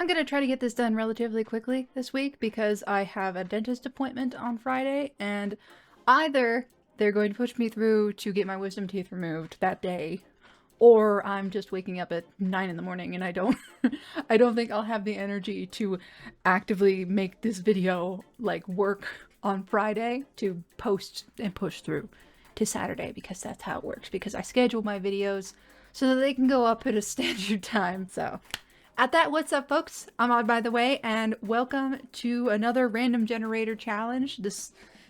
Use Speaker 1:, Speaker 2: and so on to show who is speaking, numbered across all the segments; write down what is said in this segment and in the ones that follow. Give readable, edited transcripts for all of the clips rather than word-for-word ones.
Speaker 1: I'm gonna try to get this done relatively quickly this week because I have a dentist appointment on Friday, and either they're going to push me through to get my wisdom teeth removed that day, or I'm just waking up at 9 in the morning and I don't I don't think I'll have the energy to actively make this video like work on Friday to post and push through to Saturday, because that's how it works, because I schedule my videos so that they can go up at a standard time. So at that, what's up, folks? I'm Odd, by the way, and welcome to another random generator challenge.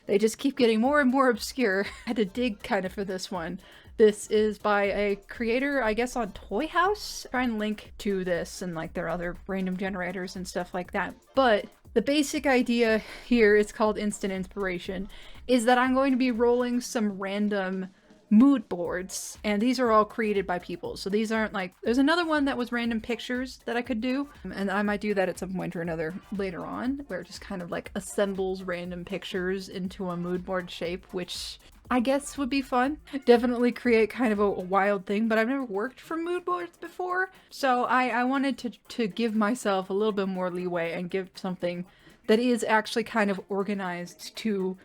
Speaker 1: They just keep getting more and more obscure. I had to dig kind of for this one. This is by a creator, I guess, on Toy House. Try and link to this and like their other random generators and stuff like that. But the basic idea here, it's called Instant Inspiration, is that I'm going to be rolling some random mood boards, and these are all created by people. So these aren't like, there's another one that was random pictures that I could do, and I might do that at some point or another later on, where it just kind of like assembles random pictures into a mood board shape, which I guess would be fun. Definitely create kind of a wild thing, but I've never worked for mood boards before, so I wanted to give myself a little bit more leeway and give something that is actually kind of organized to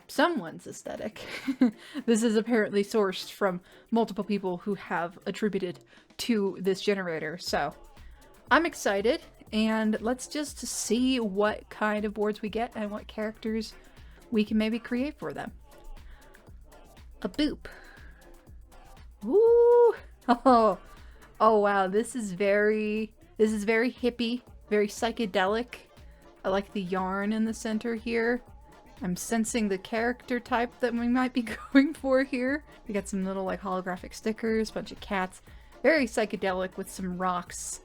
Speaker 1: someone's aesthetic. This is apparently sourced from multiple people who have attributed to this generator, so I'm excited, and let's just see what kind of boards we get and what characters we can maybe create for them. A boop. Ooh. Oh wow, this is very hippie, very psychedelic. I like the yarn in the center here. I'm sensing the character type that we might be going for here. We got some little like holographic stickers, bunch of cats. Very psychedelic with some rocks.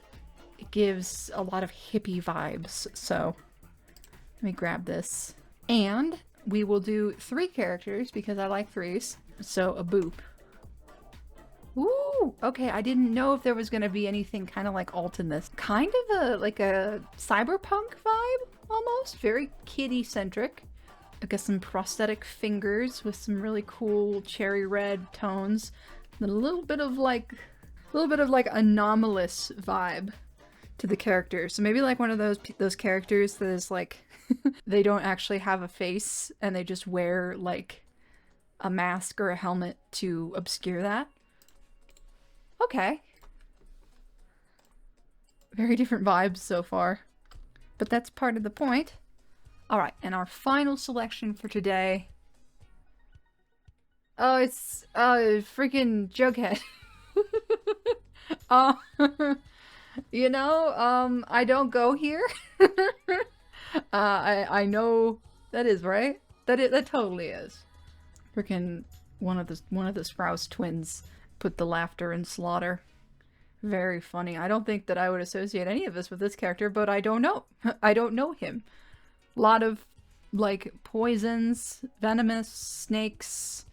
Speaker 1: It gives a lot of hippie vibes. So let me grab this. And we will do 3 characters because I like 3s. So a boop. Ooh, okay, I didn't know if there was gonna be anything kind of like alt in this. Kind of like a cyberpunk vibe almost. Very kitty-centric. I got some prosthetic fingers with some really cool cherry red tones. And a little bit of like anomalous vibe to the character. So maybe like one of those characters that is like they don't actually have a face and they just wear like a mask or a helmet to obscure that. Okay. Very different vibes so far. But that's part of the point. Alright, and our final selection for today. Oh, it's freaking Jughead. You know, I don't go here. I know that is right. That totally is. Freaking one of the Sprouse twins put the laughter in slaughter. Very funny. I don't think that I would associate any of this with this character, but I don't know. I don't know him. A lot of like poisons, venomous snakes,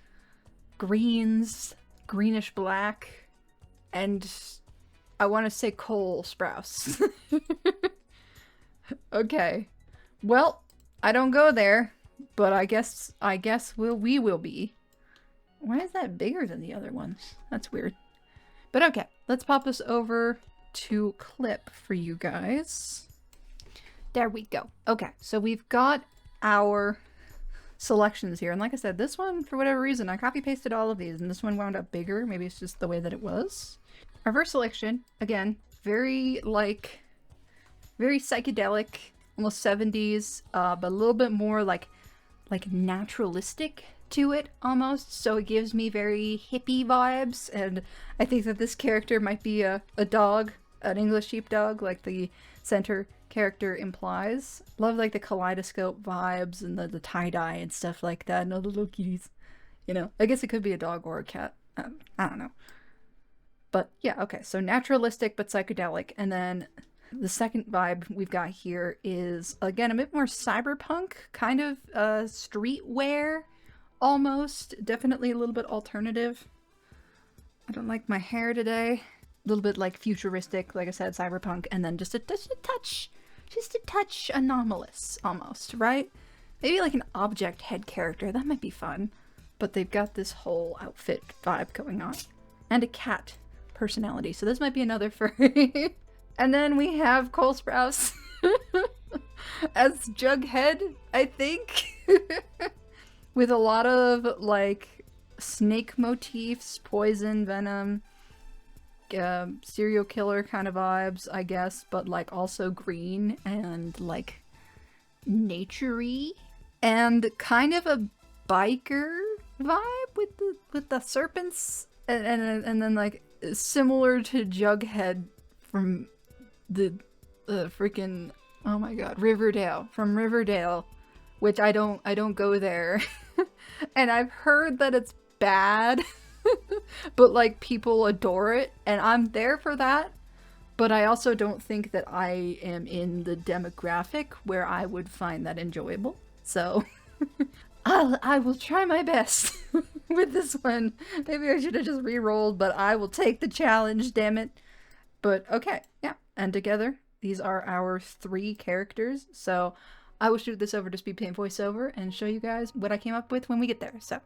Speaker 1: greens, greenish black, and I want to say Cole Sprouse. Okay. Well, I don't go there, but I guess we will be. Why is that bigger than the other ones? That's weird. But okay, let's pop this over to clip for you guys. There we go. Okay, so we've got our selections here. And like I said, this one, for whatever reason, I copy-pasted all of these, and this one wound up bigger. Maybe it's just the way that it was. Our first selection, again, very psychedelic, almost 70s, but a little bit more like naturalistic to it, almost. So it gives me very hippie vibes, and I think that this character might be a dog, an English sheepdog, like the center character implies. Love like the kaleidoscope vibes and the tie-dye and stuff like that, and all the little kitties. You know, I guess it could be a dog or a cat. I don't know. But yeah, okay, so naturalistic but psychedelic. And then the second vibe we've got here is, again, a bit more cyberpunk, kind of streetwear almost. Definitely a little bit alternative. I don't like my hair today. A little bit like futuristic, like I said, cyberpunk, and then just a touch anomalous almost, right? Maybe like an object head character. That might be fun. But they've got this whole outfit vibe going on. And a cat personality. So this might be another furry. And then we have Cole Sprouse as Jughead, I think. With a lot of, like, snake motifs, poison, venom, serial killer kind of vibes, I guess, but, like, also green and, like, nature-y. And kind of a biker vibe with the serpents. And then, like, similar to Jughead from the freaking, oh my god, Riverdale. From Riverdale. Which I don't go there. And I've heard that it's bad, but like people adore it, and I'm there for that. But I also don't think that I am in the demographic where I would find that enjoyable. So I will try my best with this one. Maybe I should have just re-rolled, but I will take the challenge, damn it. But okay, yeah. And together, these are our 3 characters. So I will shoot this over to Speed Paint Voiceover and show you guys what I came up with when we get there. So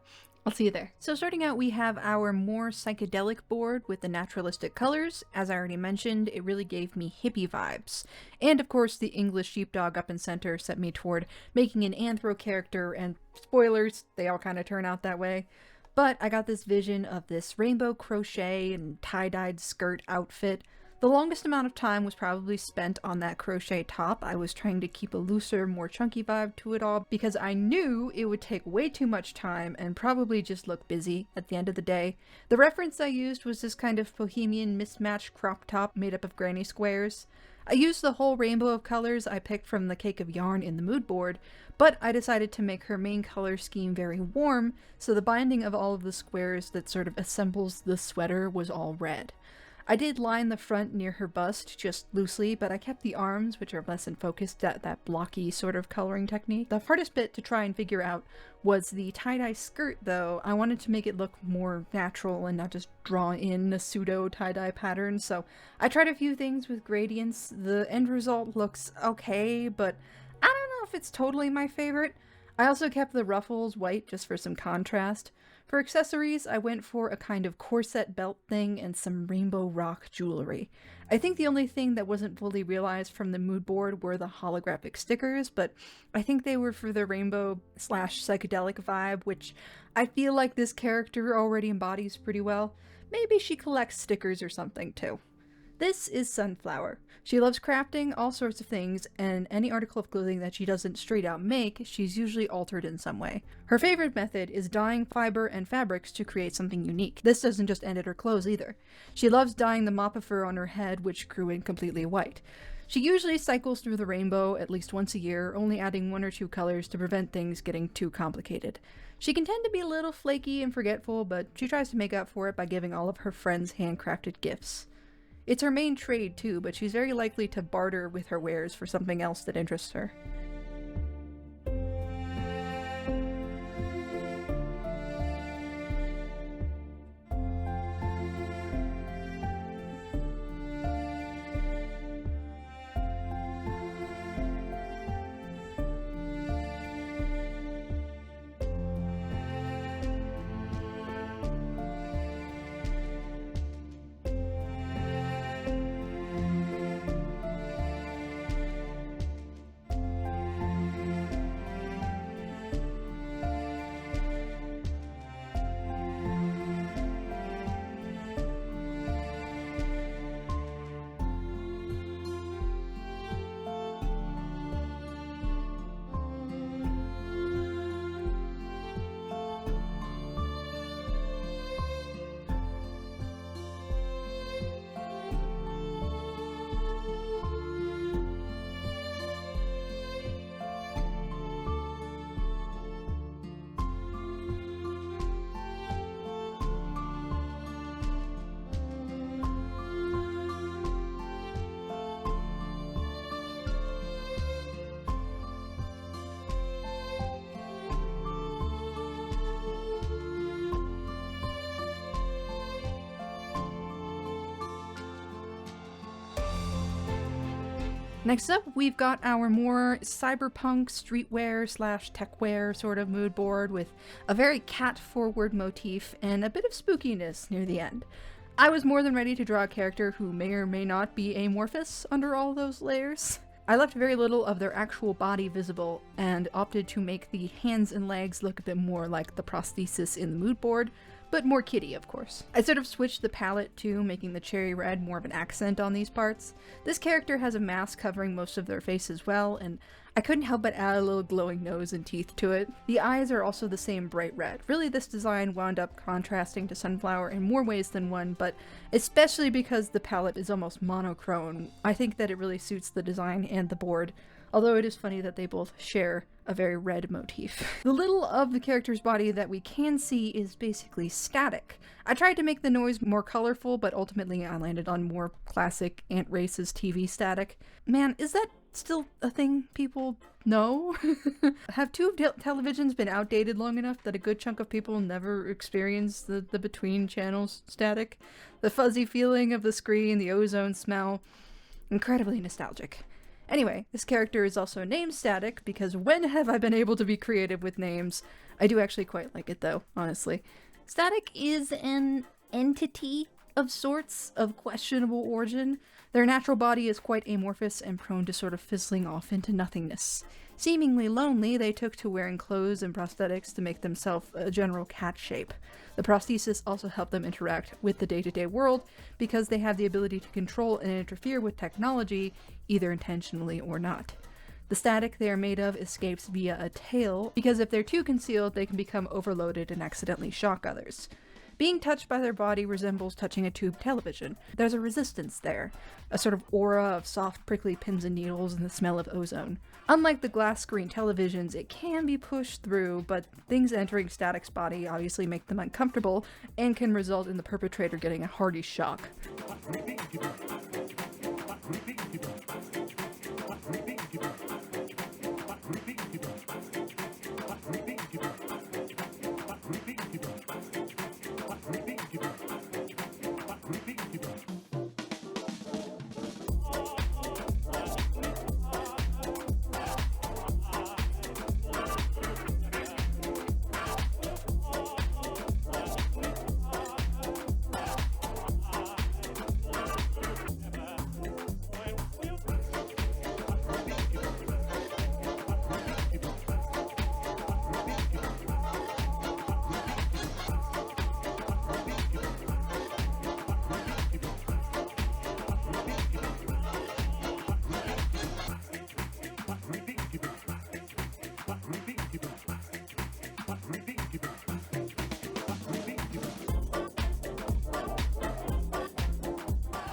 Speaker 1: I'll see you there. So starting out, we have our more psychedelic board with the naturalistic colors. As I already mentioned, it really gave me hippie vibes. And of course, the English sheepdog up in center set me toward making an anthro character, and spoilers, they all kind of turn out that way. But I got this vision of this rainbow crochet and tie-dyed skirt outfit. The longest amount of time was probably spent on that crochet top. I was trying to keep a looser, more chunky vibe to it all because I knew it would take way too much time and probably just look busy at the end of the day. The reference I used was this kind of bohemian mismatched crop top made up of granny squares. I used the whole rainbow of colors I picked from the cake of yarn in the mood board, but I decided to make her main color scheme very warm, so the binding of all of the squares that sort of assembles the sweater was all red. I did line the front near her bust just loosely, but I kept the arms, which are less in focus, that blocky sort of coloring technique. The hardest bit to try and figure out was the tie-dye skirt, though. I wanted to make it look more natural and not just draw in a pseudo tie-dye pattern, so I tried a few things with gradients. The end result looks okay, but I don't know if it's totally my favorite. I also kept the ruffles white just for some contrast. For accessories, I went for a kind of corset belt thing and some rainbow rock jewelry. I think the only thing that wasn't fully realized from the mood board were the holographic stickers, but I think they were for the rainbow/psychedelic vibe, which I feel like this character already embodies pretty well. Maybe she collects stickers or something too. This is Sunflower. She loves crafting all sorts of things, and any article of clothing that she doesn't straight out make, she's usually altered in some way. Her favorite method is dyeing fiber and fabrics to create something unique. This doesn't just end at her clothes either. She loves dyeing the mop of fur on her head, which grew in completely white. She usually cycles through the rainbow at least once a year, only adding 1 or 2 colors to prevent things getting too complicated. She can tend to be a little flaky and forgetful, but she tries to make up for it by giving all of her friends handcrafted gifts. It's her main trade too, but she's very likely to barter with her wares for something else that interests her. Next up, we've got our more cyberpunk streetwear/techwear sort of mood board with a very cat-forward motif and a bit of spookiness near the end. I was more than ready to draw a character who may or may not be amorphous under all those layers. I left very little of their actual body visible and opted to make the hands and legs look a bit more like the prosthesis in the mood board, but more kitty, of course. I sort of switched the palette too, making the cherry red more of an accent on these parts. This character has a mask covering most of their face as well, and I couldn't help but add a little glowing nose and teeth to it. The eyes are also the same bright red. Really, this design wound up contrasting to Sunflower in more ways than one, but especially because the palette is almost monochrome, I think that it really suits the design and the board, although it is funny that they both share a very red motif. The little of the character's body that we can see is basically static. I tried to make the noise more colorful, but ultimately I landed on more classic Ant Race's TV static. Man, is that still a thing people know? Have tube televisions been outdated long enough that a good chunk of people never experience the between channels static? The fuzzy feeling of the screen, the ozone smell, incredibly nostalgic. Anyway, this character is also name static because when have I been able to be creative with names? I do actually quite like it though, honestly. Static is an entity of sorts of questionable origin. Their natural body is quite amorphous and prone to sort of fizzling off into nothingness. Seemingly lonely, they took to wearing clothes and prosthetics to make themselves a general cat shape. The prosthesis also helped them interact with the day-to-day world because they have the ability to control and interfere with technology, either intentionally or not. The static they are made of escapes via a tail, because if they're too concealed, they can become overloaded and accidentally shock others. Being touched by their body resembles touching a tube television. There's a resistance there, a sort of aura of soft prickly pins and needles and the smell of ozone. Unlike the glass screen televisions, it can be pushed through, but things entering Static's body obviously make them uncomfortable and can result in the perpetrator getting a hearty shock.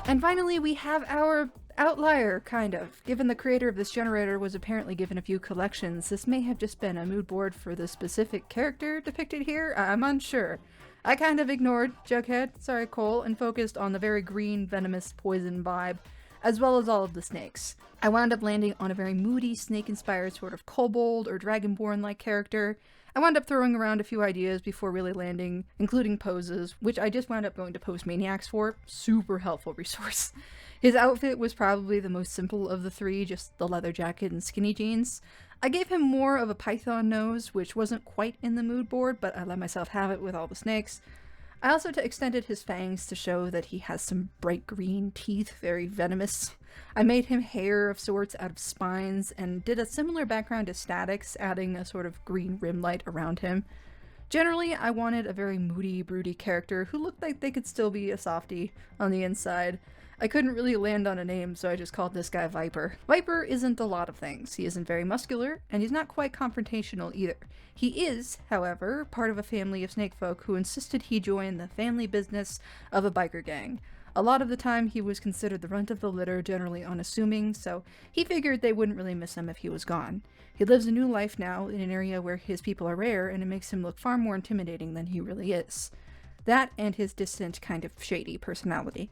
Speaker 1: And finally, we have our outlier, kind of. Given the creator of this generator was apparently given a few collections, this may have just been a mood board for the specific character depicted here. I'm unsure. I kind of ignored Jughead, sorry Cole, and focused on the very green, venomous poison vibe, as well as all of the snakes. I wound up landing on a very moody, snake-inspired sort of kobold or dragonborn-like character. I wound up throwing around a few ideas before really landing, including poses, which I just wound up going to Postmaniacs for. Super helpful resource. His outfit was probably the most simple of the three, just the leather jacket and skinny jeans. I gave him more of a python nose, which wasn't quite in the mood board, but I let myself have it with all the snakes. I also extended his fangs to show that he has some bright green teeth, very venomous. I made him hair of sorts out of spines, and did a similar background to Static's, adding a sort of green rim light around him. Generally, I wanted a very moody, broody character who looked like they could still be a softie on the inside. I couldn't really land on a name, so I just called this guy Viper. Viper isn't a lot of things. He isn't very muscular, and he's not quite confrontational either. He is, however, part of a family of snake folk who insisted he join the family business of a biker gang. A lot of the time he was considered the runt of the litter, generally unassuming, so he figured they wouldn't really miss him if he was gone. He lives a new life now in an area where his people are rare, and it makes him look far more intimidating than he really is. That and his distant, kind of shady personality.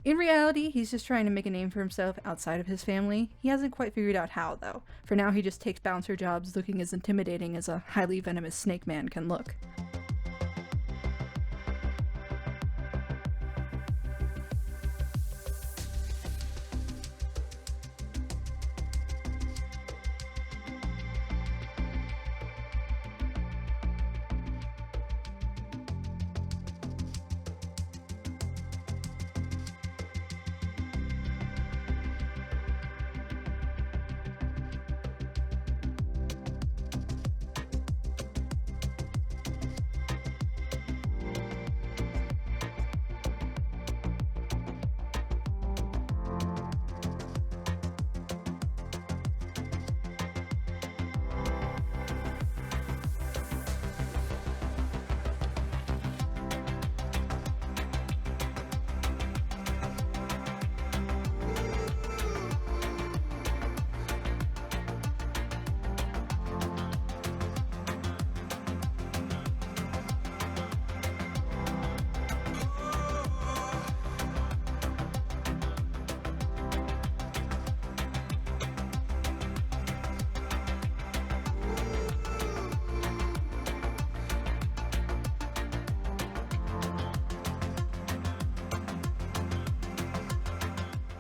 Speaker 1: In reality, he's just trying to make a name for himself outside of his family. He hasn't quite figured out how, though. For now, he just takes bouncer jobs looking as intimidating as a highly venomous snake man can look.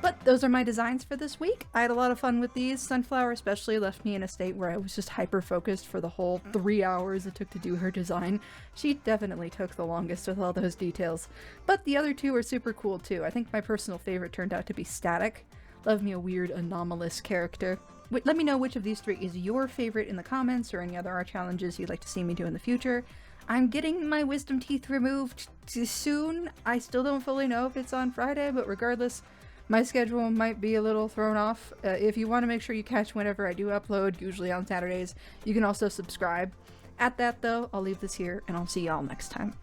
Speaker 1: But those are my designs for this week. I had a lot of fun with these. Sunflower especially left me in a state where I was just hyper-focused for the whole 3 hours it took to do her design. She definitely took the longest with all those details. But the other two are super cool too. I think my personal favorite turned out to be Static. Love me a weird, anomalous character. Let me know which of these three is your favorite in the comments or any other art challenges you'd like to see me do in the future. I'm getting my wisdom teeth removed soon. I still don't fully know if it's on Friday, but regardless, my schedule might be a little thrown off. If you want to make sure you catch whenever I do upload, usually on Saturdays, you can also subscribe. At that though, I'll leave this here and I'll see y'all next time.